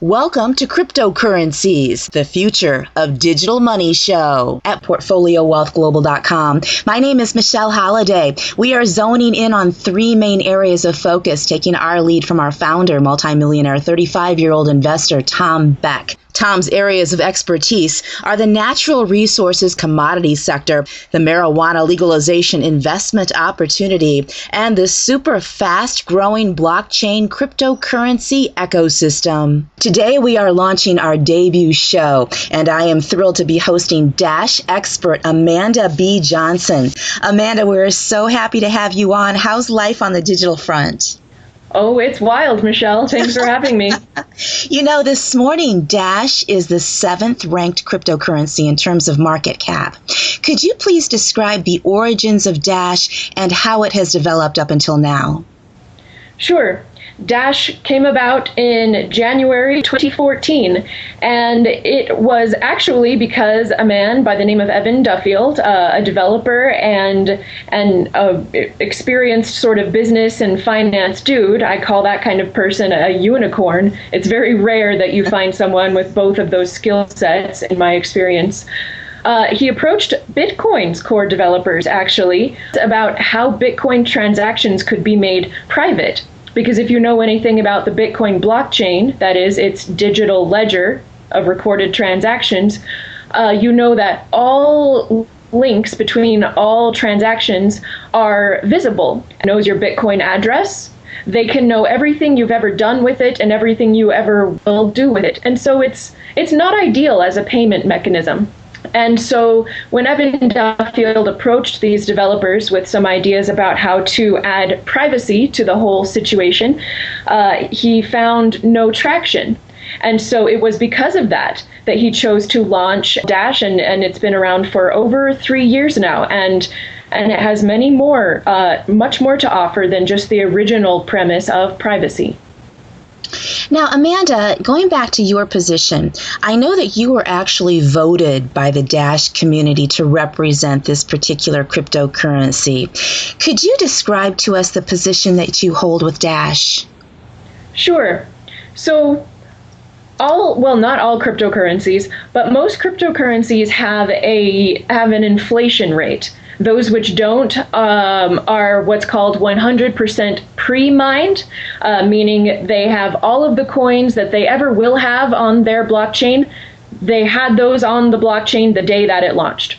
Welcome to Cryptocurrencies, the Future of Digital Money show at PortfolioWealthGlobal.com. My name is Michelle Holliday. We are zoning in on three main areas of focus, taking our lead from our founder, multimillionaire, 35-year-old investor, Tom Beck. Tom's areas of expertise are the natural resources commodity sector, the marijuana legalization investment opportunity, and the super fast-growing blockchain cryptocurrency ecosystem. Today we are launching our debut show, and I am thrilled to be hosting Dash expert Amanda B. Johnson. Amanda, we're so happy to have you on. How's life on the digital front? Oh, it's wild, Michelle. Thanks for having me. You know, this morning, Dash is the 7th ranked cryptocurrency in terms of market cap. Could you please describe the origins of Dash and how it has developed up until now? Sure. Dash came about in January 2014, and it was actually because a man by the name of Evan Duffield, a developer and experienced sort of business and finance dude, I call that kind of person a unicorn. It's very rare that you find someone with both of those skill sets, in my experience. He approached Bitcoin's core developers, actually, about how Bitcoin transactions could be made private. Because if you know anything about the Bitcoin blockchain, that is, its digital ledger of recorded transactions, you know that all links between all transactions are visible. It knows your Bitcoin address. They can know everything you've ever done with it and everything you ever will do with it. And so it's not ideal as a payment mechanism. And so when Evan Duffield approached these developers with some ideas about how to add privacy to the whole situation, he found no traction. And so it was because of that he chose to launch Dash, and it's been around for over 3 years now. And it has much more to offer than just the original premise of privacy. Now, Amanda, going back to your position, I know that you were actually voted by the Dash community to represent this particular cryptocurrency. Could you describe to us the position that you hold with Dash? Sure. So not all cryptocurrencies, but most cryptocurrencies have an inflation rate. Those which don't are what's called 100% pre-mined, meaning they have all of the coins that they ever will have on their blockchain. They had those on the blockchain the day that it launched.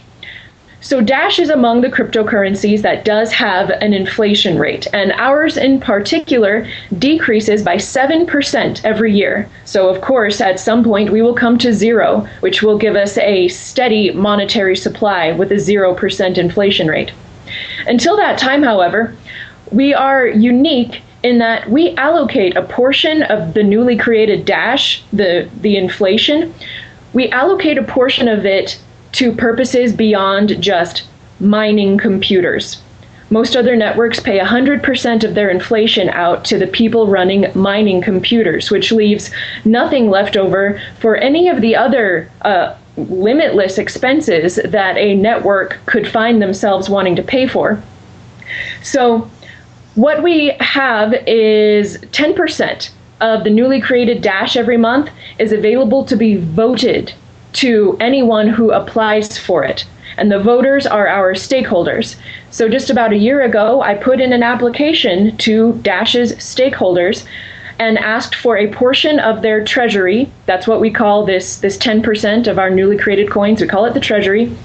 So Dash is among the cryptocurrencies that does have an inflation rate, and ours in particular decreases by 7% every year. So of course, at some point we will come to zero, which will give us a steady monetary supply with a 0% inflation rate. Until that time, however, we are unique in that we allocate a portion of the newly created Dash, the inflation, we allocate a portion of it to purposes beyond just mining computers. Most other networks pay 100% of their inflation out to the people running mining computers, which leaves nothing left over for any of the other limitless expenses that a network could find themselves wanting to pay for. So what we have is 10% of the newly created Dash every month is available to be voted to anyone who applies for it. And the voters are our stakeholders. So just about a year ago, I put in an application to Dash's stakeholders and asked for a portion of their treasury. That's what we call this 10% of our newly created coins. We call it the treasury.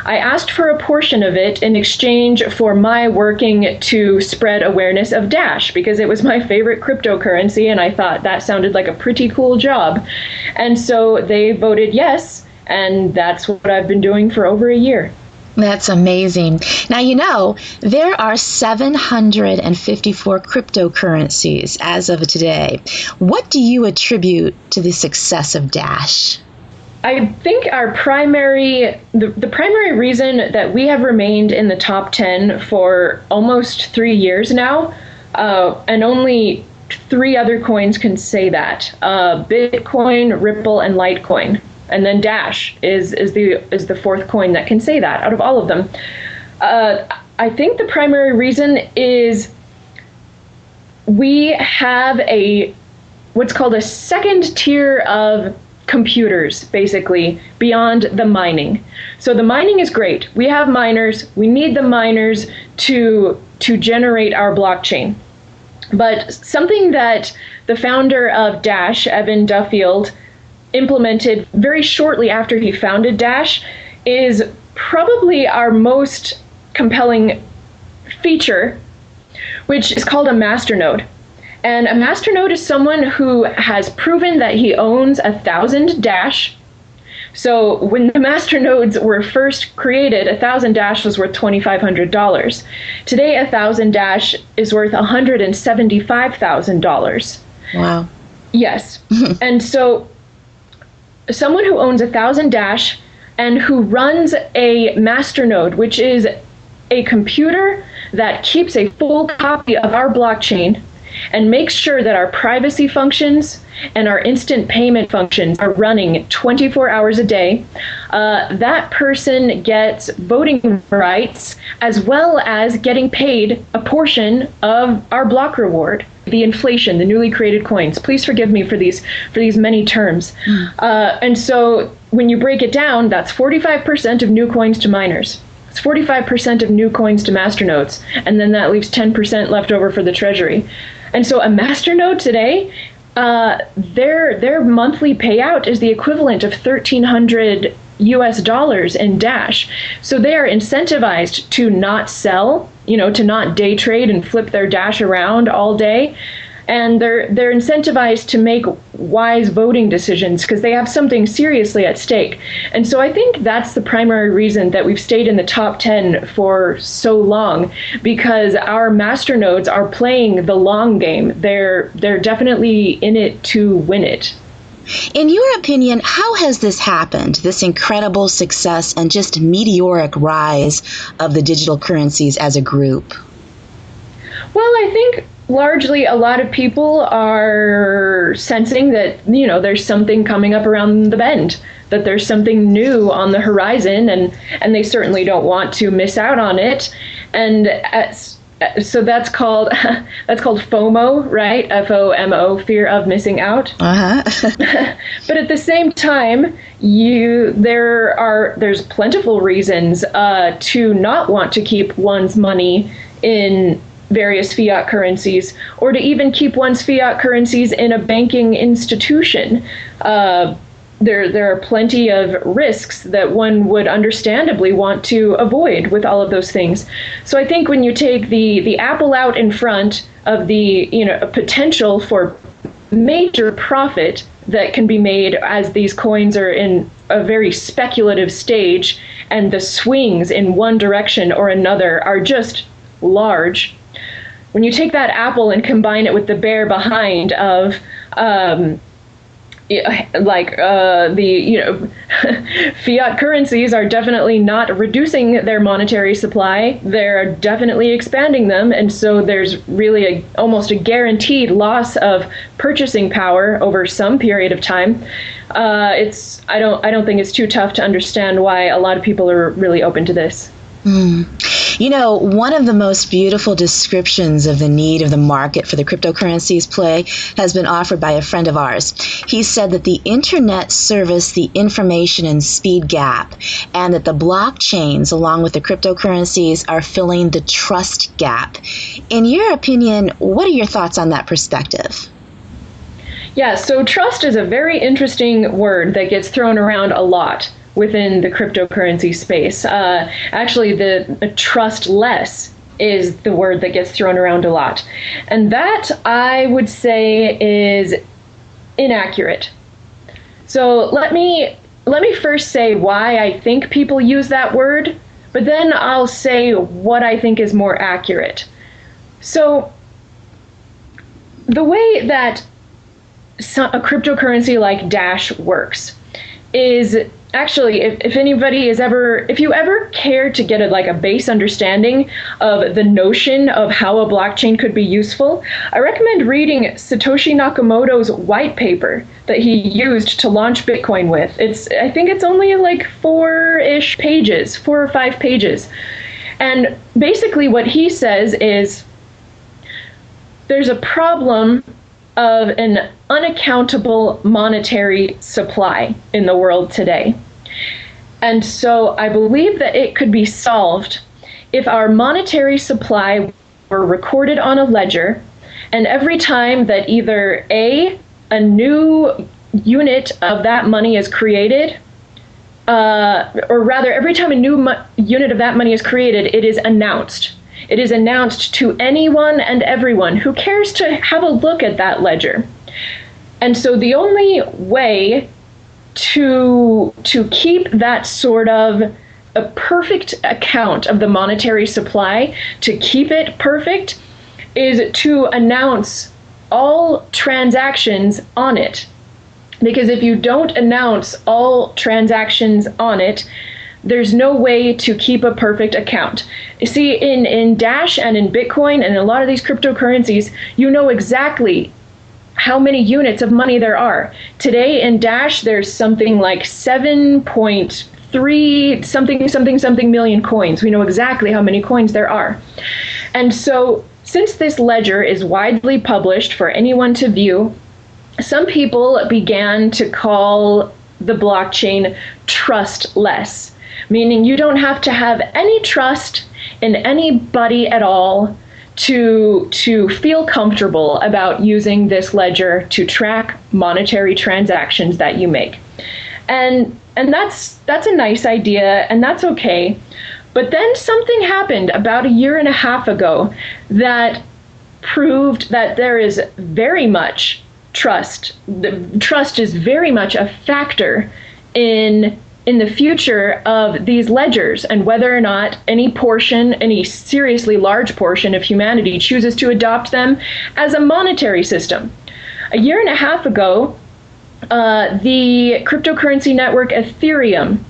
I asked for a portion of it in exchange for my working to spread awareness of Dash, because it was my favorite cryptocurrency and I thought that sounded like a pretty cool job. And so they voted yes, and that's what I've been doing for over a year. That's amazing. Now, you know, there are 754 cryptocurrencies as of today. What do you attribute to the success of Dash? I think the primary reason that we have remained in the top 10 for almost 3 years now, and only 3 other coins can say that, Bitcoin, Ripple, and Litecoin. And then Dash is the 4th coin that can say that out of all of them. I think the primary reason is we have what's called a second tier of computers, basically, beyond the mining. So the mining is great. We have miners. We need the miners to generate our blockchain. But something that the founder of Dash, Evan Duffield, implemented very shortly after he founded Dash is probably our most compelling feature, which is called a masternode. And a masternode is someone who has proven that he owns 1,000 Dash. So when the masternodes were first created, 1,000 Dash was worth $2,500. Today, 1,000 Dash is worth $175,000. Wow. Yes. And so someone who owns 1,000 Dash and who runs a masternode, which is a computer that keeps a full copy of our blockchain and makes sure that our privacy functions and our instant payment functions are running 24 hours a day, that person gets voting rights as well as getting paid a portion of our block reward. The inflation, the newly created coins. Please forgive me for these many terms. And so when you break it down, that's 45% of new coins to miners. It's 45% of new coins to masternodes, and then that leaves 10% left over for the treasury. And so a masternode today, their monthly payout is the equivalent of $1,300 US in Dash. So they are incentivized to not sell, to not day trade and flip their Dash around all day. And they're incentivized to make wise voting decisions because they have something seriously at stake. And so I think that's the primary reason that we've stayed in the top 10 for so long, because our masternodes are playing the long game. They're definitely in it to win it. In your opinion, how has this happened, this incredible success and just meteoric rise of the digital currencies as a group? Well, I think largely a lot of people are sensing that, there's something coming up around the bend, that there's something new on the horizon, and they certainly don't want to miss out on it. And so that's called FOMO, right? FOMO, fear of missing out. But at the same time, there's plentiful reasons to not want to keep one's money in various fiat currencies, or to even keep one's fiat currencies in a banking institution. There are plenty of risks that one would understandably want to avoid with all of those things. So I think when you take the apple out in front of the potential for major profit that can be made as these coins are in a very speculative stage, and the swings in one direction or another are just large. When you take that apple and combine it with the bear behind of fiat currencies are definitely not reducing their monetary supply. They're definitely expanding them. And so there's really almost a guaranteed loss of purchasing power over some period of time. I don't think it's too tough to understand why a lot of people are really open to this. One of the most beautiful descriptions of the need of the market for the cryptocurrencies play has been offered by a friend of ours. He said that the internet serviced the information and speed gap, and that the blockchains, along with the cryptocurrencies, are filling the trust gap. In your opinion, what are your thoughts on that perspective? Yeah, so trust is a very interesting word that gets thrown around a lot within the cryptocurrency space. Actually, the trustless is the word that gets thrown around a lot. And that, I would say, is inaccurate. So let me first say why I think people use that word, but then I'll say what I think is more accurate. So the way that a cryptocurrency like Dash works is, actually, if you ever care to get a base understanding of the notion of how a blockchain could be useful, I recommend reading Satoshi Nakamoto's white paper that he used to launch Bitcoin with. I think it's only 4 or 5 pages. And basically what he says is there's a problem of an unaccountable monetary supply in the world today. And so I believe that it could be solved if our monetary supply were recorded on a ledger, and every time that either a new unit of that money is created, or rather, every time a new unit of that money is created, it is announced. It is announced to anyone and everyone who cares to have a look at that ledger. And so the only way to keep that sort of a perfect account of the monetary supply, to keep it perfect, is to announce all transactions on it. Because if you don't announce all transactions on it, there's no way to keep a perfect account. You see, in Dash and in Bitcoin and a lot of these cryptocurrencies, you know exactly how many units of money there are. Today in Dash, there's something like 7.3 something million coins. We know exactly how many coins there are. And so since this ledger is widely published for anyone to view, some people began to call the blockchain trustless, meaning you don't have to have any trust in anybody at all to feel comfortable about using this ledger to track monetary transactions that you make. And that's a nice idea, and that's okay. But then something happened about a year and a half ago that proved that there is very much trust. The trust is very much a factor in the future of these ledgers, and whether or not any seriously large portion of humanity chooses to adopt them as a monetary system. A year and a half ago, the cryptocurrency network Ethereum,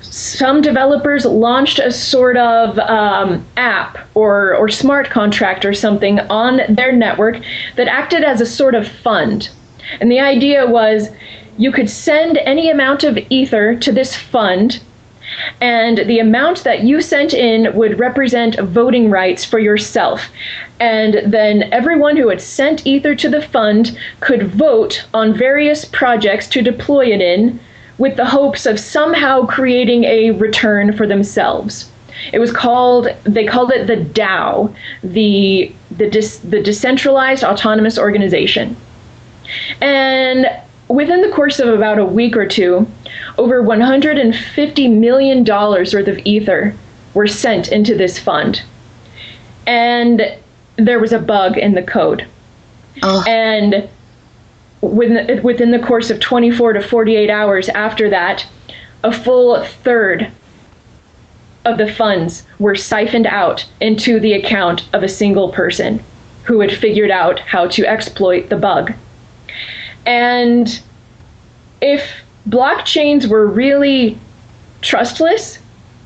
some developers launched a sort of app or smart contract or something on their network that acted as a sort of fund. And the idea was you could send any amount of Ether to this fund, and the amount that you sent in would represent voting rights for yourself. And then everyone who had sent Ether to the fund could vote on various projects to deploy it in, with the hopes of somehow creating a return for themselves. They called it the DAO, the Decentralized Autonomous Organization. And within the course of about a week or two, over $150 million worth of Ether were sent into this fund. And there was a bug in the code. Oh. And within the course of 24 to 48 hours after that, a full third of the funds were siphoned out into the account of a single person who had figured out how to exploit the bug. And if blockchains were really trustless,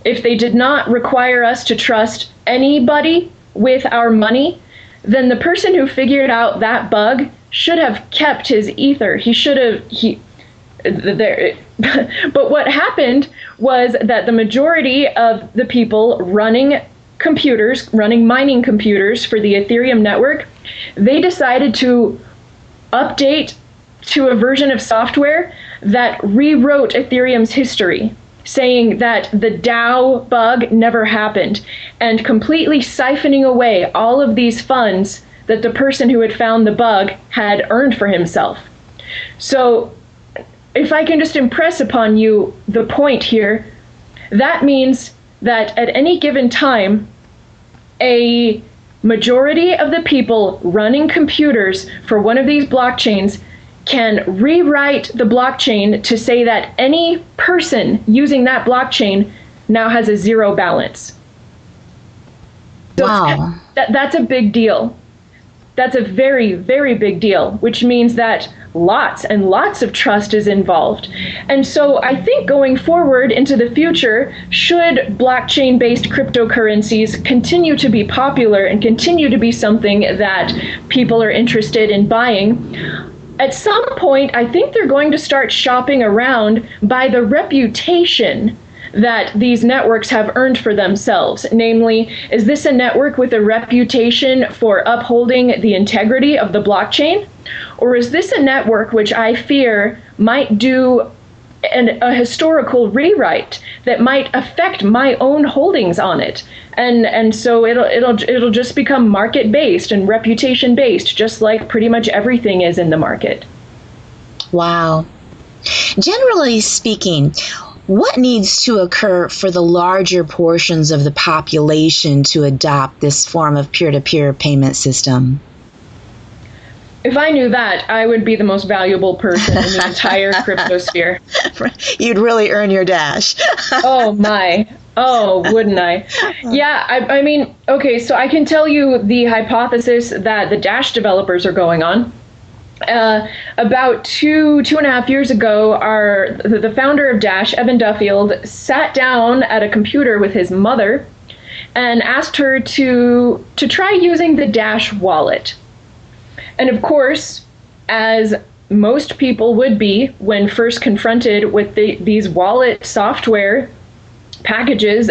if they did not require us to trust anybody with our money, then the person who figured out that bug should have kept his Ether. But what happened was that the majority of the people running mining computers for the Ethereum network, they decided to update to a version of software that rewrote Ethereum's history, saying that the DAO bug never happened, and completely siphoning away all of these funds that the person who had found the bug had earned for himself. So if I can just impress upon you the point here, that means that at any given time, a majority of the people running computers for one of these blockchains can rewrite the blockchain to say that any person using that blockchain now has a zero balance. So wow. That's a big deal. That's a very, very big deal, which means that lots and lots of trust is involved. And so I think going forward into the future, should blockchain-based cryptocurrencies continue to be popular and continue to be something that people are interested in buying, at some point, I think they're going to start shopping around by the reputation that these networks have earned for themselves. Namely, is this a network with a reputation for upholding the integrity of the blockchain? Or is this a network which I fear might do a historical rewrite that might affect my own holdings on it? And so it'll just become market based and reputation based, just like pretty much everything is in the market. Wow. Generally speaking, what needs to occur for the larger portions of the population to adopt this form of peer-to-peer payment system? If I knew that, I would be the most valuable person in the entire cryptosphere. You'd really earn your Dash. Oh my. Oh, wouldn't I? Yeah, I mean, okay, so I can tell you the hypothesis that the Dash developers are going on. About two and a half years ago, the founder of Dash, Evan Duffield, sat down at a computer with his mother and asked her to try using the Dash wallet. And of course, as most people would be when first confronted with these wallet software packages,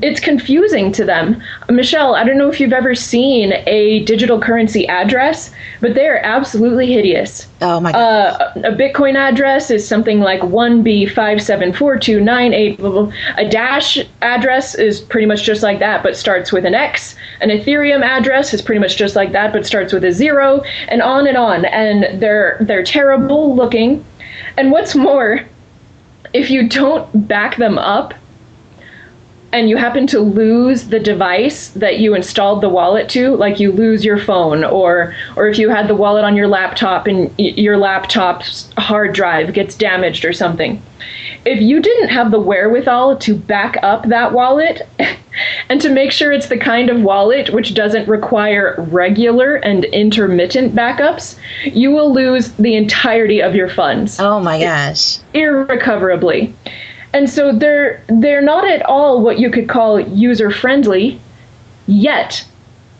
it's confusing to them. Michelle, I don't know if you've ever seen a digital currency address, but they are absolutely hideous. Oh my God. A Bitcoin address is something like 1B574298. A Dash address is pretty much just like that, but starts with an X. An Ethereum address is pretty much just like that, but starts with a 0, and on and on. And they're terrible looking. And what's more, if you don't back them up, and you happen to lose the device that you installed the wallet to, like you lose your phone, or if you had the wallet on your laptop and your laptop's hard drive gets damaged or something. If you didn't have the wherewithal to back up that wallet and to make sure it's the kind of wallet which doesn't require regular and intermittent backups, you will lose the entirety of your funds. Oh my gosh. Irrecoverably. And so they're not at all what you could call user-friendly yet.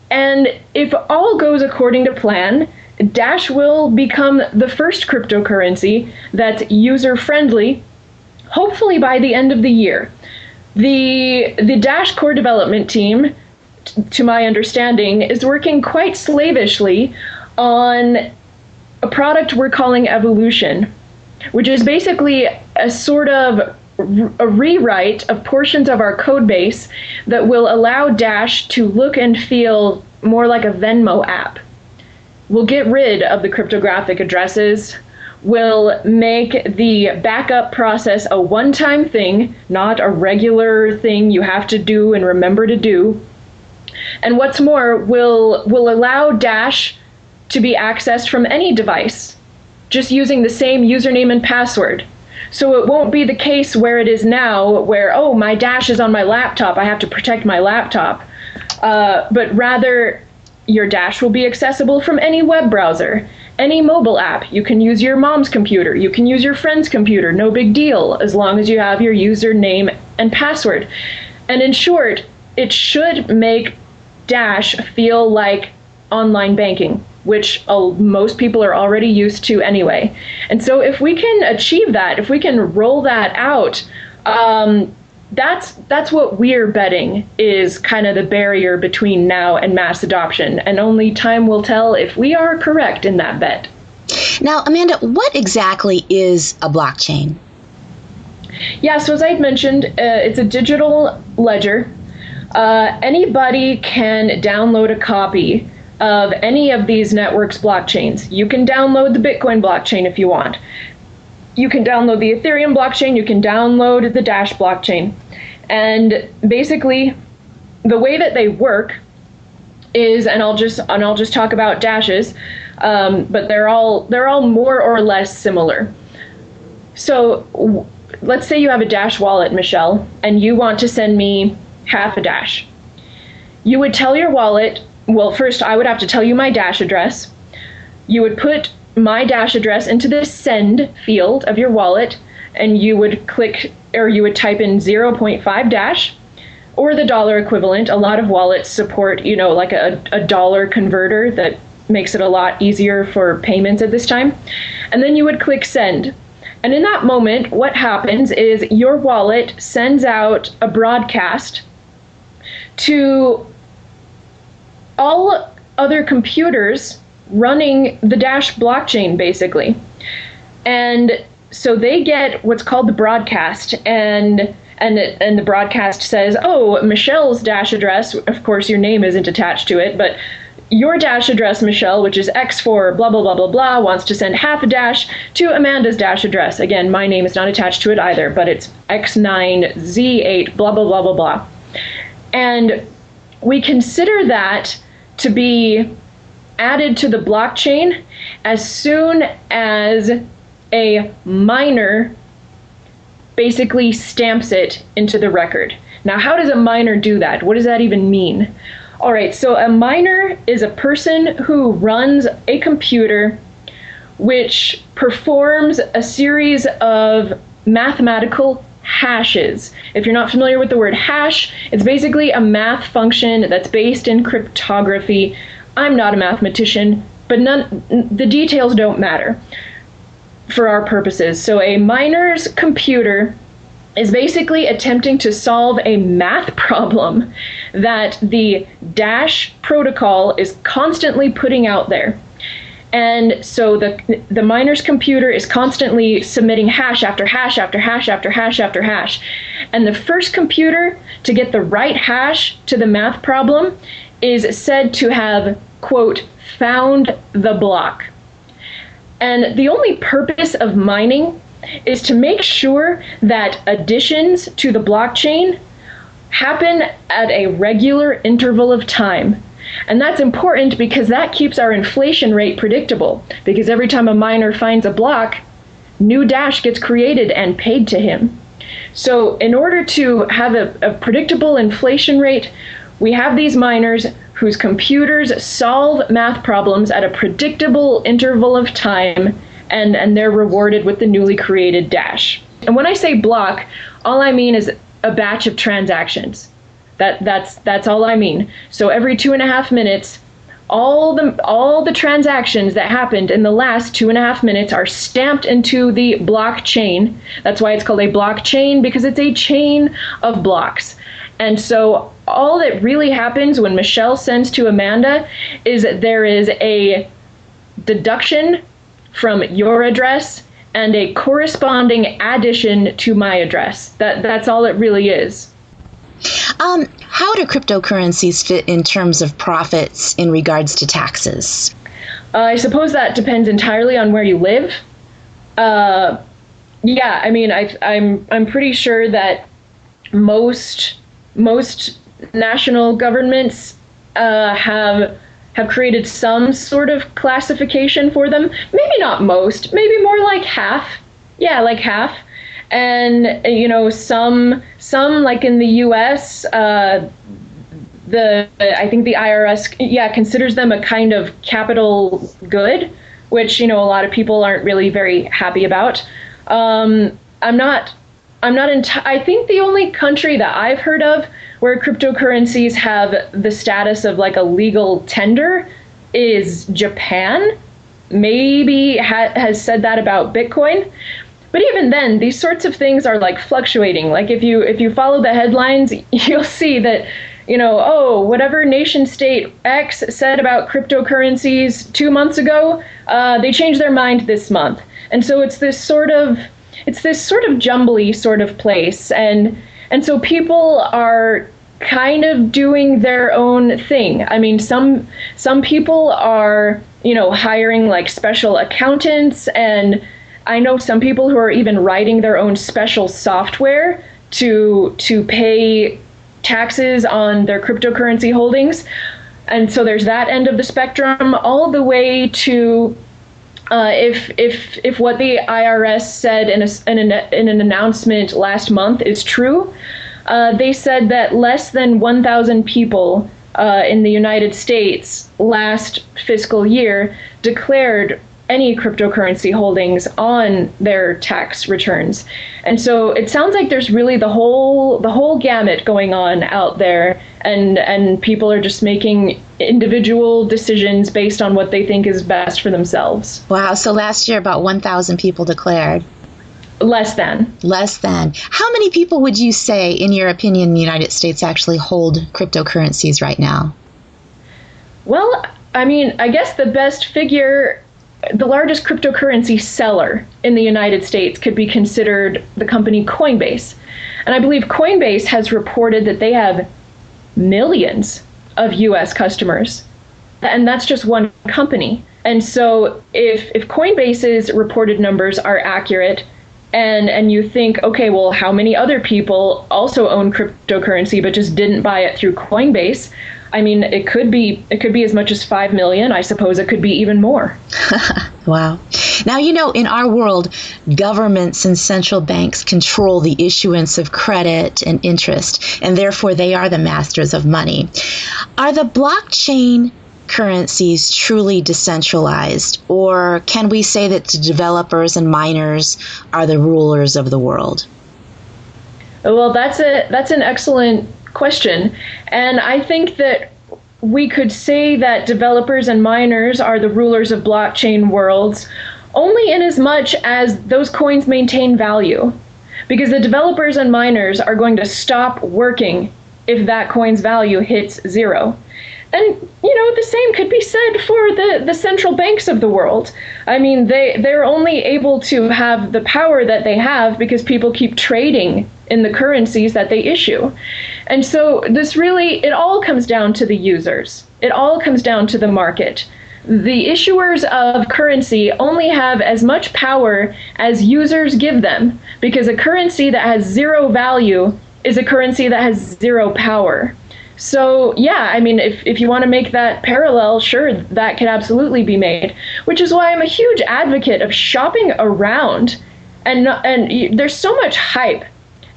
And if all goes according to plan, Dash will become the first cryptocurrency that's user-friendly, hopefully by the end of the year. The Dash core development team, to my understanding, is working quite slavishly on a product we're calling Evolution, which is basically a sort of a rewrite of portions of our code base that will allow Dash to look and feel more like a Venmo app. We'll get rid of the cryptographic addresses. We'll make the backup process a one-time thing, not a regular thing you have to do and remember to do. And what's more, we'll allow Dash to be accessed from any device, just using the same username and password. So it won't be the case where it is now, where, oh, my Dash is on my laptop, I have to protect my laptop. But rather, your Dash will be accessible from any web browser, any mobile app. You can use your mom's computer, you can use your friend's computer, no big deal, as long as you have your username and password. And in short, it should make Dash feel like online banking, which most people are already used to anyway. And so if we can achieve that, if we can roll that out, that's what we're betting is kind of the barrier between now and mass adoption. And only time will tell if we are correct in that bet. Now, Amanda, what exactly is a blockchain? Yeah, so as I had mentioned, it's a digital ledger. Anybody can download a copy of any of these networks' blockchains. You can download the Bitcoin blockchain if you want. You can download the Ethereum blockchain, you can download the Dash blockchain. And basically, the way that they work is, and I'll just talk about Dashes, but they're all more or less similar. So let's say you have a Dash wallet, Michelle, and you want to send me half a Dash. You would tell your wallet, well, first I would have to tell you my Dash address. You would put my Dash address into the send field of your wallet, and you would click, or you would type in 0.5 Dash, or the dollar equivalent. A lot of wallets support, like a dollar converter that makes it a lot easier for payments at this time. And then you would click send. And in that moment, what happens is your wallet sends out a broadcast to all other computers running the Dash blockchain, basically. And so they get what's called the broadcast, and the broadcast says, oh, Michelle's Dash address, of course your name isn't attached to it, but your Dash address, Michelle, which is X for blah, blah, blah, blah, blah, wants to send half a Dash to Amanda's Dash address. Again, my name is not attached to it either, but it's X9Z8, blah, blah, blah, blah, blah. And we consider that to be added to the blockchain as soon as a miner basically stamps it into the record. Now, how does a miner do that? What does that even mean? All right, so a miner is a person who runs a computer which performs a series of mathematical hashes. If you're not familiar with the word hash, it's basically a math function that's based in cryptography. I'm not a mathematician, but the details don't matter for our purposes. So a miner's computer is basically attempting to solve a math problem that the Dash protocol is constantly putting out there. And so the miner's computer is constantly submitting hash after hash after hash after hash after hash. And the first computer to get the right hash to the math problem is said to have, quote, found the block. And the only purpose of mining is to make sure that additions to the blockchain happen at a regular interval of time. And that's important because that keeps our inflation rate predictable. Because every time a miner finds a block, new Dash gets created and paid to him. So in order to have a predictable inflation rate, we have these miners whose computers solve math problems at a predictable interval of time, and they're rewarded with the newly created Dash. And when I say block, all I mean is a batch of transactions. That's all I mean. So every 2.5 minutes, all the transactions that happened in the last 2.5 minutes are stamped into the blockchain. That's why it's called a blockchain, because it's a chain of blocks. And so all that really happens when Michelle sends to Amanda is that there is a deduction from your address and a corresponding addition to my address. That's all it really is. How do cryptocurrencies fit in terms of profits in regards to taxes? I suppose that depends entirely on where you live. Yeah, I mean, I'm pretty sure that most national governments have created some sort of classification for them. Maybe not most, maybe more like half. Yeah, like half. And some like in the U.S., I think the IRS considers them a kind of capital good, which a lot of people aren't really very happy about. I think the only country that I've heard of where cryptocurrencies have the status of like a legal tender is Japan. Maybe has said that about Bitcoin. But even then, these sorts of things are like fluctuating. Like if you follow the headlines, you'll see that, whatever nation state X said about cryptocurrencies 2 months ago, they changed their mind this month. And so it's this sort of jumbly sort of place. And so people are kind of doing their own thing. I mean, some people are, hiring like special accountants, and I know some people who are even writing their own special software to pay taxes on their cryptocurrency holdings. And so there's that end of the spectrum, all the way to if what the IRS said in an announcement last month is true, they said that less than 1,000 people in the United States last fiscal year declared any cryptocurrency holdings on their tax returns. And so it sounds like there's really the whole gamut going on out there, and people are just making individual decisions based on what they think is best for themselves. Wow, so last year about 1,000 people declared. Less than. Less than. How many people would you say, in your opinion, in the United States actually hold cryptocurrencies right now? Well, I mean, I guess the best figure, the largest cryptocurrency seller in the United States could be considered the company Coinbase. And I believe Coinbase has reported that they have millions of US customers. And that's just one company. And so if Coinbase's reported numbers are accurate, and you think, okay, well, how many other people also own cryptocurrency but just didn't buy it through Coinbase? I mean, it could be as much as 5 million. I suppose it could be even more. Wow. Now, in our world, governments and central banks control the issuance of credit and interest, and therefore they are the masters of money. Are the blockchain currencies truly decentralized, or can we say that the developers and miners are the rulers of the world? Well, that's an excellent question. And I think that we could say that developers and miners are the rulers of blockchain worlds only in as much as those coins maintain value. Because the developers and miners are going to stop working if that coin's value hits zero. And, the same could be said for the central banks of the world. I mean, they're only able to have the power that they have because people keep trading in the currencies that they issue. And so it all comes down to the users. It all comes down to the market. The issuers of currency only have as much power as users give them, because a currency that has zero value is a currency that has zero power. So, yeah, I mean, if you want to make that parallel, sure, that could absolutely be made, which is why I'm a huge advocate of shopping around. And there's so much hype,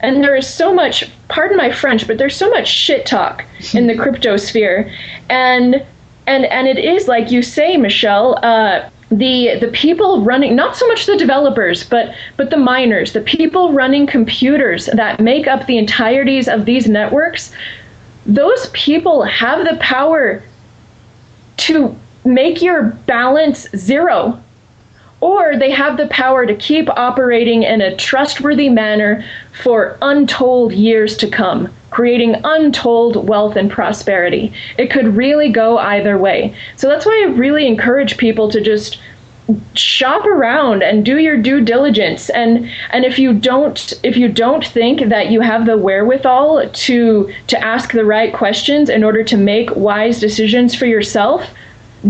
and there is so much, pardon my French, but there's so much shit talk in the crypto sphere. And it is, like you say, Michelle, the people running, not so much the developers, but the miners, the people running computers that make up the entireties of these networks. Those people have the power to make your balance zero, or they have the power to keep operating in a trustworthy manner for untold years to come, creating untold wealth and prosperity. It could really go either way. So that's why I really encourage people to just shop around and do your due diligence. And if you don't think that you have the wherewithal to ask the right questions in order to make wise decisions for yourself,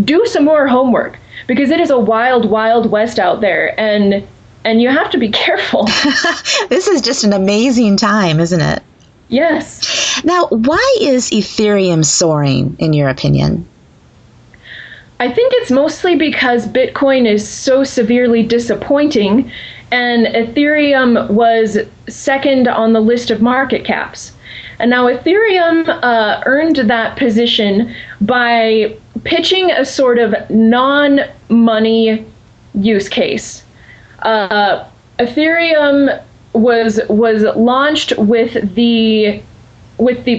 do some more homework, because it is a wild, wild west out there, and you have to be careful. This is just an amazing time, isn't it? Yes. Now, why is Ethereum soaring, in your opinion? I think it's mostly because Bitcoin is so severely disappointing, and Ethereum was second on the list of market caps. And now Ethereum earned that position by pitching a sort of non-money use case. Ethereum was launched with the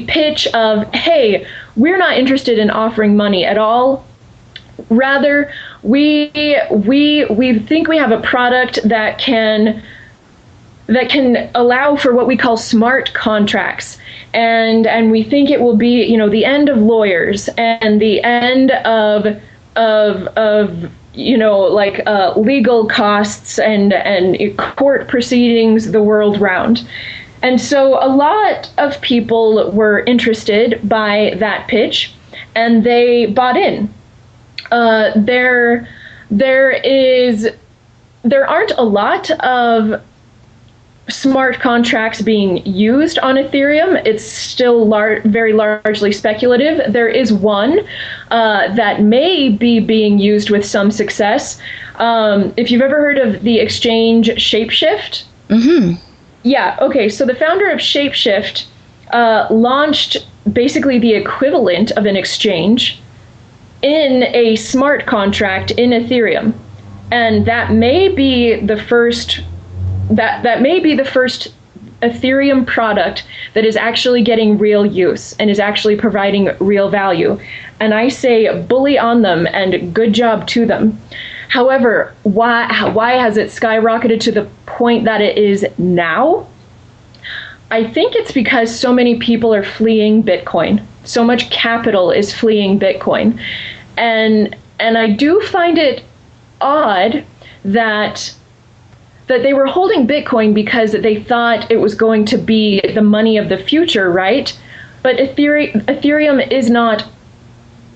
pitch of, hey, we're not interested in offering money at all. Rather, we think we have a product that can allow for what we call smart contracts, and we think it will be, the end of lawyers and the end of legal costs and court proceedings the world round. And so a lot of people were interested by that pitch, and they bought in. There aren't a lot of smart contracts being used on Ethereum. It's still very largely speculative. There is one that may be being used with some success. If you've ever heard of the exchange Shapeshift. Mm-hmm. Yeah, okay, so the founder of Shapeshift launched basically the equivalent of an exchange in a smart contract in Ethereum. And that may be the first Ethereum product that is actually getting real use and is actually providing real value. And I say bully on them and good job to them. However, why has it skyrocketed to the point that it is now? I think it's because so many people are fleeing Bitcoin. So much capital is fleeing Bitcoin. And I do find it odd that they were holding Bitcoin because they thought it was going to be the money of the future, right? But Ethereum is not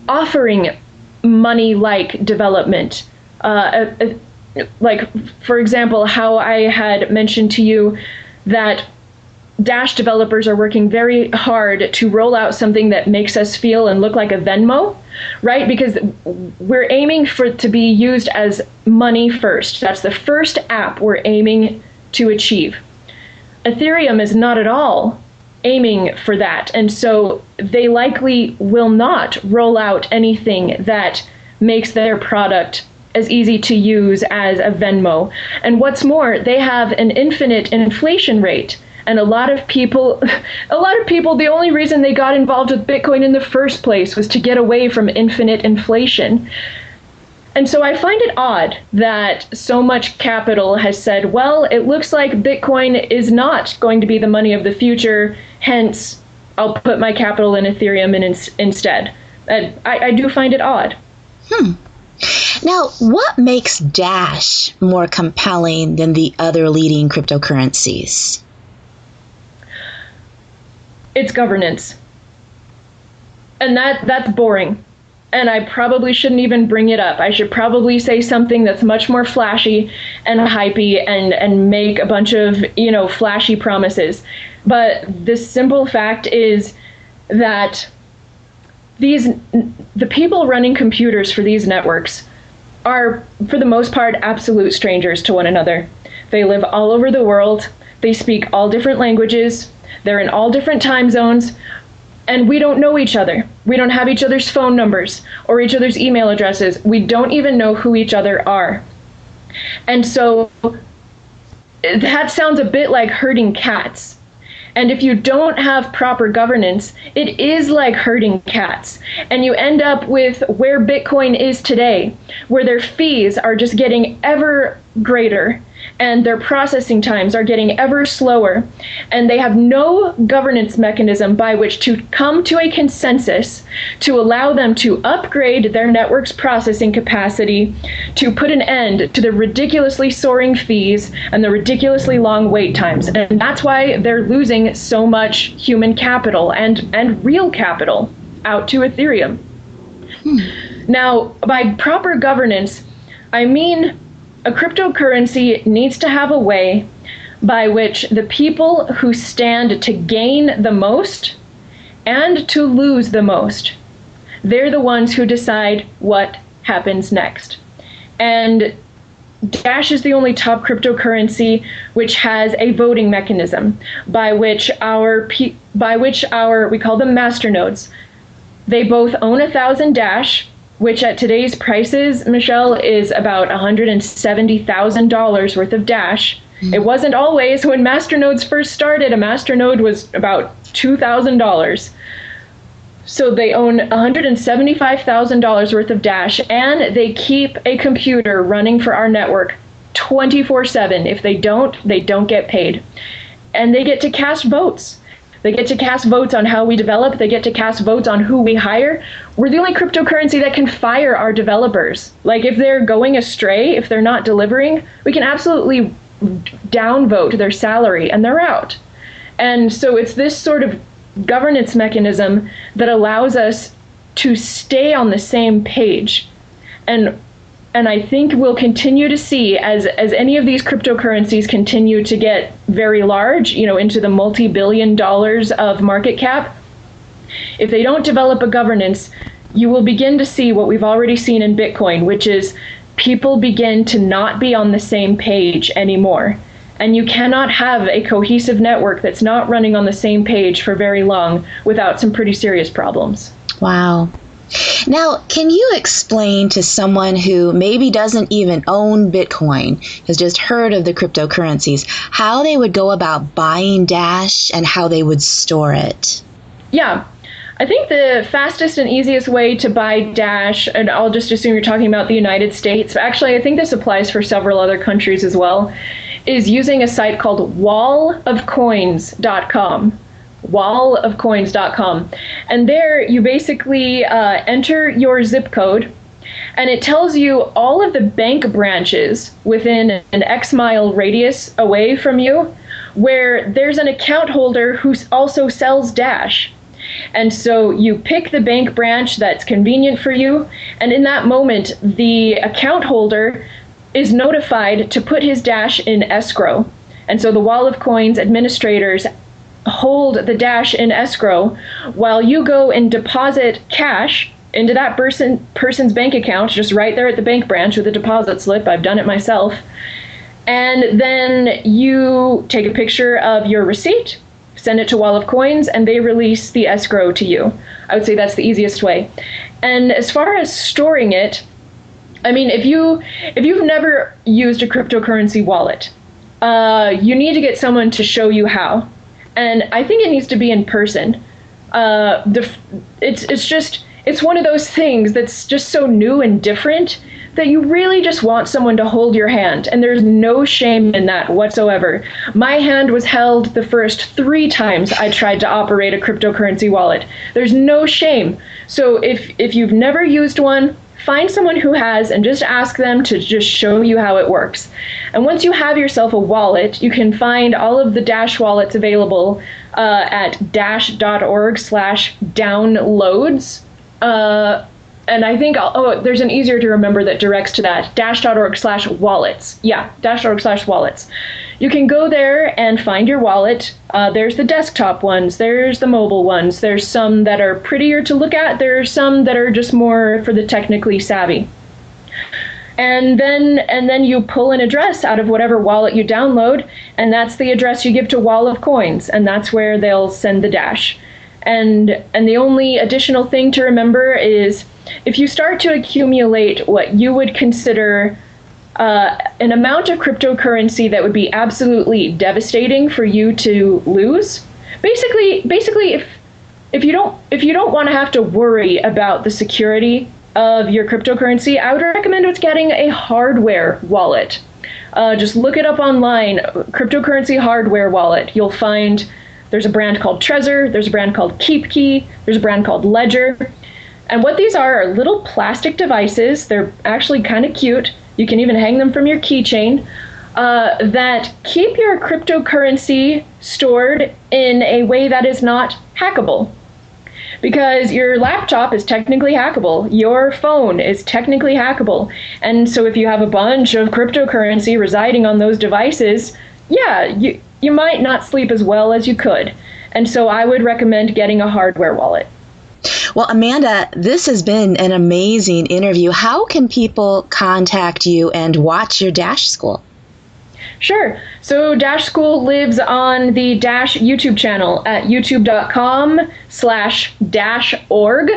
offering money-like development. Like, for example, how I had mentioned to you that Dash developers are working very hard to roll out something that makes us feel and look like a Venmo, right? Because we're aiming for it to be used as money first. That's the first app we're aiming to achieve. Ethereum is not at all aiming for that. And so they likely will not roll out anything that makes their product as easy to use as a Venmo. And what's more, they have an infinite inflation rate. And a lot of people, the only reason they got involved with Bitcoin in the first place was to get away from infinite inflation. And so I find it odd that so much capital has said, well, it looks like Bitcoin is not going to be the money of the future, hence I'll put my capital in Ethereum instead. I do find it odd. Now, what makes Dash more compelling than the other leading cryptocurrencies? It's governance. And that's boring. And I probably shouldn't even bring it up. I should probably say something that's much more flashy and hypey and make a bunch of, flashy promises. But the simple fact is that the people running computers for these networks are, for the most part, absolute strangers to one another. They live all over the world. They speak all different languages. They're in all different time zones, and we don't know each other. We don't have each other's phone numbers or each other's email addresses. We don't even know who each other are. And so that sounds a bit like herding cats. And if you don't have proper governance, it is like herding cats. And you end up with where Bitcoin is today, where their fees are just getting ever greater and their processing times are getting ever slower, and they have no governance mechanism by which to come to a consensus to allow them to upgrade their network's processing capacity, to put an end to the ridiculously soaring fees and the ridiculously long wait times. And that's why they're losing so much human capital and real capital out to Ethereum. Now, by proper governance, I mean a cryptocurrency needs to have a way by which the people who stand to gain the most and to lose the most, they're the ones who decide what happens next. And Dash is the only top cryptocurrency which has a voting mechanism by which we call them masternodes. They both own 1,000 Dash, which at today's prices, Michelle, is about $170,000 worth of Dash. It wasn't always. When masternodes first started, a masternode was about $2,000. So they own $175,000 worth of Dash, and they keep a computer running for our network 24/7. If they don't get paid. And they get to cast votes. They get to cast votes on how we develop. They get to cast votes on who we hire. We're the only cryptocurrency that can fire our developers. Like, if they're going astray, if they're not delivering, we can absolutely downvote their salary and they're out. And so it's this sort of governance mechanism that allows us to stay on the same page. And I think we'll continue to see, as any of these cryptocurrencies continue to get very large, into the multi-billion dollars of market cap, if they don't develop a governance, you will begin to see what we've already seen in Bitcoin, which is people begin to not be on the same page anymore. And you cannot have a cohesive network that's not running on the same page for very long without some pretty serious problems. Wow. Now, can you explain to someone who maybe doesn't even own Bitcoin, has just heard of the cryptocurrencies, how they would go about buying Dash and how they would store it? Yeah. I think the fastest and easiest way to buy Dash, and I'll just assume you're talking about the United States, but actually I think this applies for several other countries as well, is using a site called wallofcoins.com. Wallofcoins.com. And there you basically enter your zip code, and it tells you all of the bank branches within an X mile radius away from you where there's an account holder who also sells Dash. And so you pick the bank branch that's convenient for you, and in that moment, the account holder is notified to put his Dash in escrow. And so the Wall of Coins administrators hold the Dash in escrow while you go and deposit cash into that person's bank account, just right there at the bank branch with a deposit slip. I've done it myself. And then you take a picture of your receipt, send it to Wall of Coins, and they release the escrow to you. I would say that's the easiest way. And as far as storing it, I mean, if you've never used a cryptocurrency wallet, you need to get someone to show you how. And I think it needs to be in person. It's one of those things that's just so new and different that you really just want someone to hold your hand, and there's no shame in that whatsoever. My hand was held the first 3 times I tried to operate a cryptocurrency wallet. There's no shame. So if you've never used one, find someone who has and just ask them to just show you how it works. And once you have yourself a wallet, you can find all of the Dash wallets available at dash.org/downloads. And I think, there's an easier to remember that directs to that, dash.org/wallets. Yeah, dash.org/wallets. You can go there and find your wallet. There's the desktop ones, there's the mobile ones, there's some that are prettier to look at, there's some that are just more for the technically savvy. And then you pull an address out of whatever wallet you download, and that's the address you give to Wall of Coins, and that's where they'll send the Dash. And the only additional thing to remember is if you start to accumulate what you would consider an amount of cryptocurrency that would be absolutely devastating for you to lose, basically if you don't want to have to worry about the security of your cryptocurrency, I would recommend getting a hardware wallet. Just look it up online, cryptocurrency hardware wallet. You'll find there's a brand called Trezor, there's a brand called KeepKey, there's a brand called Ledger. And what these are little plastic devices. They're actually kind of cute. You can even hang them from your keychain that keep your cryptocurrency stored in a way that is not hackable. Because your laptop is technically hackable, your phone is technically hackable. And so if you have a bunch of cryptocurrency residing on those devices, yeah, you might not sleep as well as you could. And so I would recommend getting a hardware wallet. Well, Amanda, this has been an amazing interview. How can people contact you and watch your Dash School? Sure. So Dash School lives on the Dash YouTube channel at youtube.com/dash.org.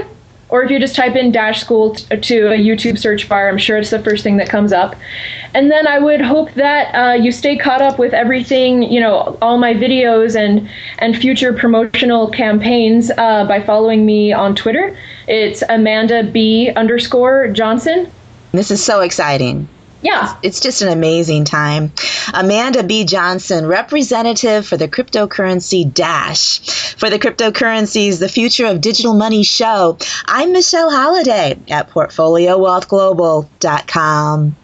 Or if you just type in Dash School to a YouTube search bar, I'm sure it's the first thing that comes up. And then I would hope that you stay caught up with everything, all my videos and future promotional campaigns by following me on Twitter. It's Amanda B_Johnson. This is so exciting. Yeah. It's just an amazing time. Amanda B. Johnson, representative for the cryptocurrency Dash. For the Cryptocurrencies, the Future of Digital Money show, I'm Michelle Holliday at PortfolioWealthGlobal.com.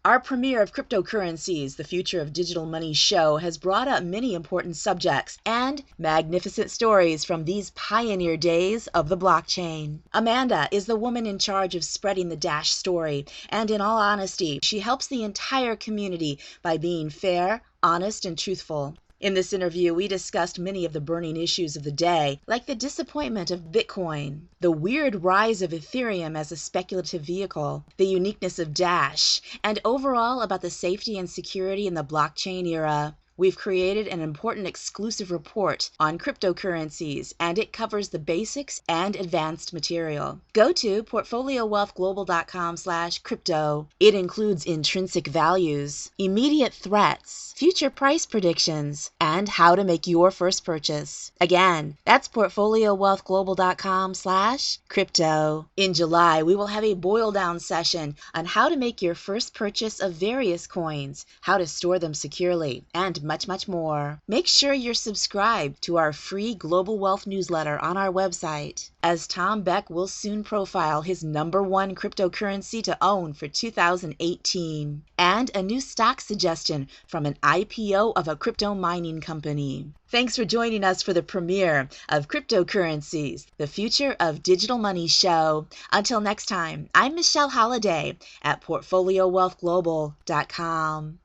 Our premiere of Cryptocurrencies, the Future of Digital Money show has brought up many important subjects and magnificent stories from these pioneer days of the blockchain. Amanda is the woman in charge of spreading the Dash story, and in all honesty, she helps the entire community by being fair, honest, and truthful. In this interview, we discussed many of the burning issues of the day, like the disappointment of Bitcoin, the weird rise of Ethereum as a speculative vehicle, the uniqueness of Dash, and overall about the safety and security in the blockchain era. We've created an important exclusive report on cryptocurrencies, and it covers the basics and advanced material. Go to portfoliowealthglobal.com/crypto. It includes intrinsic values, immediate threats, future price predictions, and how to make your first purchase. Again, that's portfoliowealthglobal.com/crypto. In July, we will have a boil down session on how to make your first purchase of various coins, how to store them securely, and much, much more. Make sure you're subscribed to our free Global Wealth newsletter on our website, as Tom Beck will soon profile his #1 cryptocurrency to own for 2018, and a new stock suggestion from an IPO of a crypto mining company. Thanks for joining us for the premiere of Cryptocurrencies, the Future of Digital Money show. Until next time, I'm Michelle Holliday at PortfolioWealthGlobal.com.